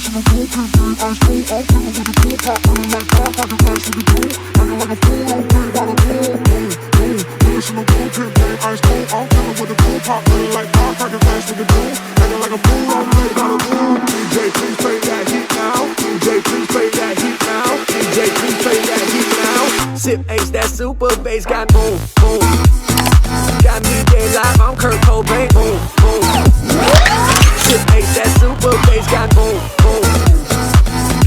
Sip Ace, that super bass got boom, boom. Got me dead live, I'm Kurt Cobain, boom, boom. Sip Ace, that super bass got boom, boom.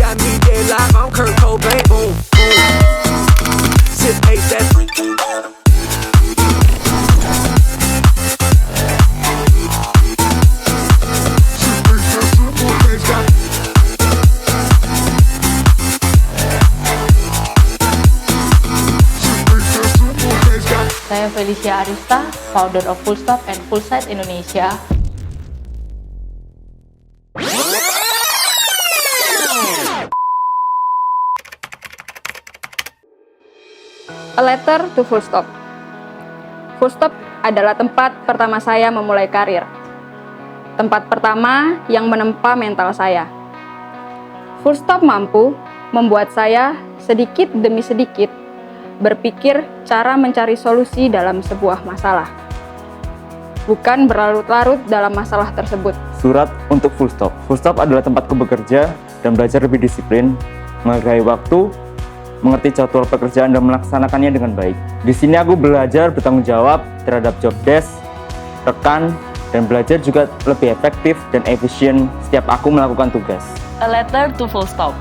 Got me dead live, I'm Kurt Cobain, boom, boom. Sip Ace, that Saya Felicia Arista, founder of Full Stop and Full Site Indonesia. A letter to Full Stop. Full Stop adalah tempat pertama saya memulai karir. Tempat pertama yang menempa mental saya. Full Stop mampu membuat saya sedikit demi sedikit berpikir cara mencari solusi dalam sebuah masalah, bukan berlarut-larut dalam masalah tersebut. Surat untuk Full Stop. Full Stop adalah tempatku bekerja dan belajar lebih disiplin, menghargai waktu, mengerti jadwal pekerjaan dan melaksanakannya dengan baik. Di sini aku belajar bertanggung jawab terhadap job desk, rekan, dan belajar juga lebih efektif dan efisien setiap aku melakukan tugas. A letter to Full Stop.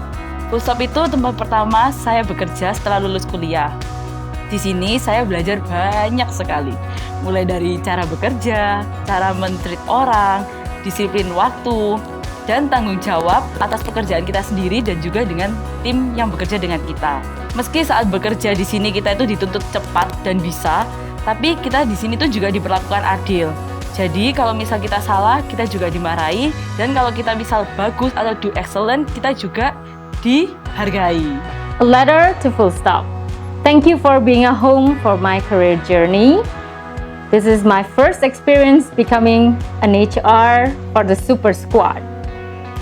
Full Stop itu tempat pertama saya bekerja setelah lulus kuliah. Di sini saya belajar banyak sekali, mulai dari cara bekerja, cara men-treat orang, disiplin waktu, dan tanggung jawab atas pekerjaan kita sendiri dan juga dengan tim yang bekerja dengan kita. Meski saat bekerja di sini kita itu dituntut cepat dan bisa, tapi kita di sini tuh juga diperlakukan adil. Jadi kalau misal kita salah, kita juga dimarahi, dan kalau kita misal bagus atau do excellent, kita juga dihargai. A letter to Full Stop. Thank you for being a home for my career journey. This is my first experience becoming an HR for the Super Squad.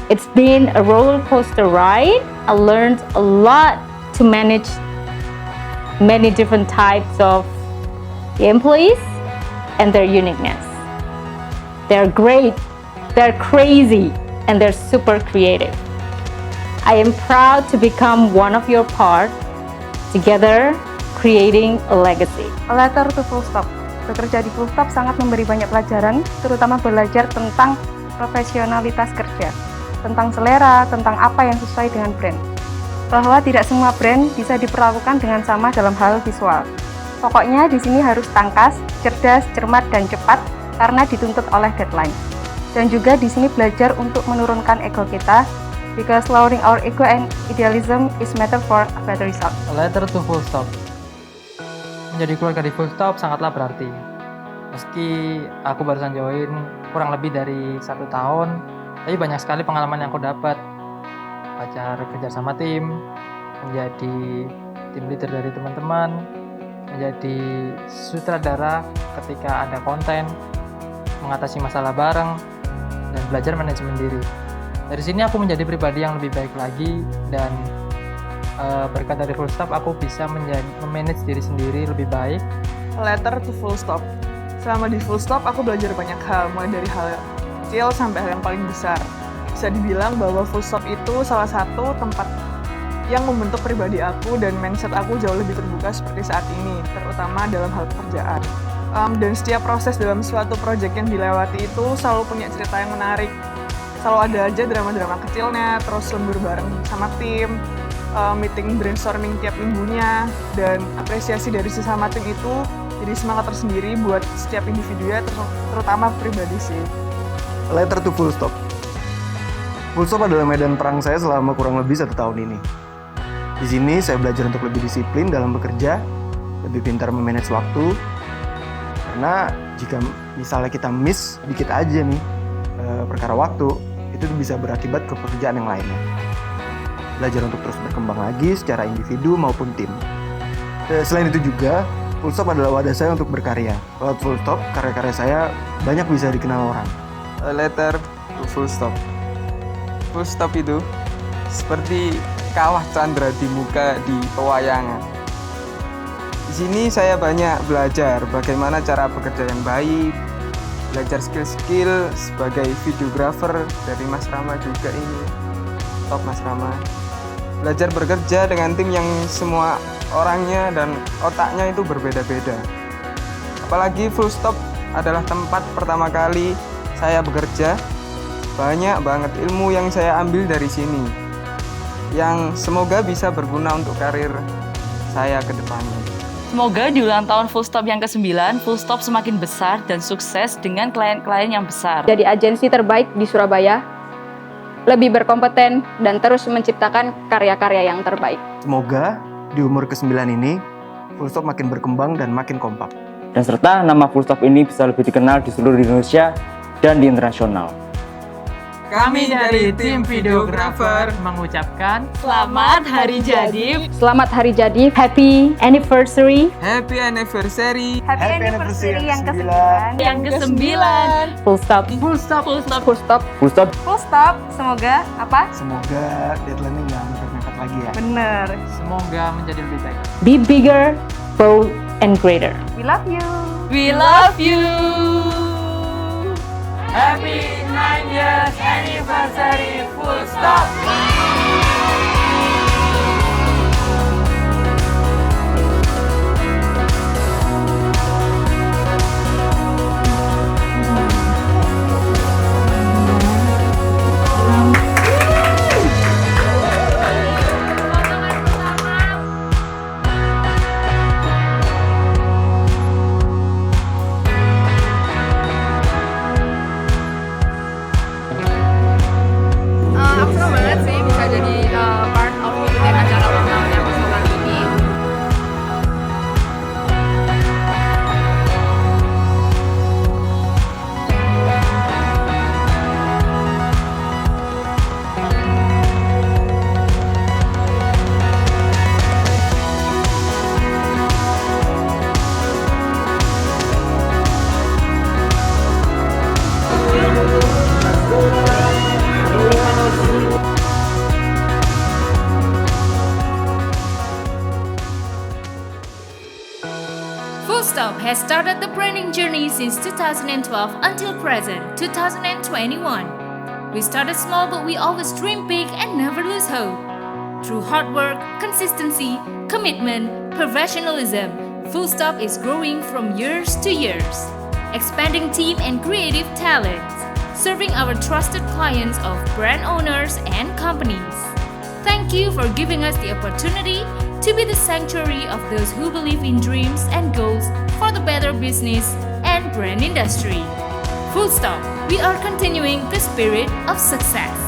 It's been a roller coaster ride. I learned a lot to manage many different types of employees and their uniqueness. They're great, they're crazy, and they're super creative. I am proud to become one of your part, together creating a legacy. A letter to Full Stop. Bekerja di Full Stop sangat memberi banyak pelajaran, terutama belajar tentang profesionalitas kerja, tentang selera, tentang apa yang sesuai dengan brand. Bahwa tidak semua brand bisa diperlakukan dengan sama dalam hal visual. Pokoknya di sini harus tangkas, cerdas, cermat, dan cepat karena dituntut oleh deadline. Dan juga di sini belajar untuk menurunkan ego kita, because lowering our ego and idealism is matter for a better result. A letter to Full Stop. Menjadi keluarga di Full Stop sangatlah berarti. Meski aku barusan join kurang lebih dari 1 tahun, tapi banyak sekali pengalaman yang aku dapat. Belajar kerja sama tim, menjadi tim leader dari teman-teman, menjadi sutradara ketika ada konten, mengatasi masalah bareng, dan belajar manajemen diri. Dari sini aku menjadi pribadi yang lebih baik lagi, dan berkat dari Full Stop aku bisa memanage diri sendiri lebih baik. Letter to Full Stop. Selama di Full Stop aku belajar banyak hal, mulai dari hal kecil sampai hal yang paling besar. Bisa dibilang bahwa Full Stop itu salah satu tempat yang membentuk pribadi aku dan mindset aku jauh lebih terbuka seperti saat ini, terutama dalam hal pekerjaan. Dan setiap proses dalam suatu proyek yang dilewati itu selalu punya cerita yang menarik. Selalu ada aja drama-drama kecilnya, terus lembur bareng sama tim, meeting brainstorming tiap minggunya, dan apresiasi dari sesama tim itu jadi semangat tersendiri buat setiap individunya, terutama pribadi sih. Letter to Full Stop. Full Stop adalah medan perang saya selama kurang lebih 1 tahun ini. Di sini saya belajar untuk lebih disiplin dalam bekerja, lebih pintar memanage waktu, karena jika misalnya kita miss dikit aja nih perkara waktu, itu bisa berakibat ke pekerjaan yang lainnya. Belajar untuk terus berkembang lagi secara individu maupun tim. Selain itu juga, Full Stop adalah wadah saya untuk berkarya. Lewat Full Stop, karya-karya saya banyak bisa dikenal orang. A letter to Full Stop. Full stop itu seperti kawah Chandra di muka di pewayangan. Di sini saya banyak belajar bagaimana cara bekerja yang baik, belajar skill-skill sebagai videographer dari Mas Rama juga ini. Top Mas Rama. Belajar bekerja dengan tim yang semua orangnya dan otaknya itu berbeda-beda. Apalagi Full Stop adalah tempat pertama kali saya bekerja. Banyak banget ilmu yang saya ambil dari sini, yang semoga bisa berguna untuk karir saya ke depannya. Semoga di ulang tahun Full Stop yang ke-9, Full Stop semakin besar dan sukses dengan klien-klien yang besar. Jadi agensi terbaik di Surabaya, lebih berkompeten dan terus menciptakan karya-karya yang terbaik. Semoga di umur ke-9 ini, Full Stop makin berkembang dan makin kompak. Dan serta nama Full Stop ini bisa lebih dikenal di seluruh Indonesia dan di internasional. Kami dari tim videographer mengucapkan Selamat Hari Jadi. Selamat Hari Jadi, Happy anniversary. Happy anniversary. happy anniversary yang ke-9. Yang ke-9. Full stop. Full Stop. Full Stop. Full stop. Full Stop. Full stop. Semoga apa? Semoga deadline-nya nggak mepet-mepet lagi ya. Bener. semoga menjadi lebih baik. Be bigger, bold, and greater. We love you. We love you. Happy 9 years anniversary Full Stop. Aku senang banget sih bisa jadi part of ikutin acara ulang tahunnya Full Stop kali ini. Full Stop has started the branding journey since 2012 until present, 2021. We started small, but we always dream big and never lose hope. Through hard work, consistency, commitment, professionalism, Full Stop is growing from years to years, expanding team and creative talents, serving our trusted clients of brand owners and companies. Thank you for giving us the opportunity to be the sanctuary of those who believe in dreams and goals for the better business and brand industry. Full Stop, we are continuing the spirit of success.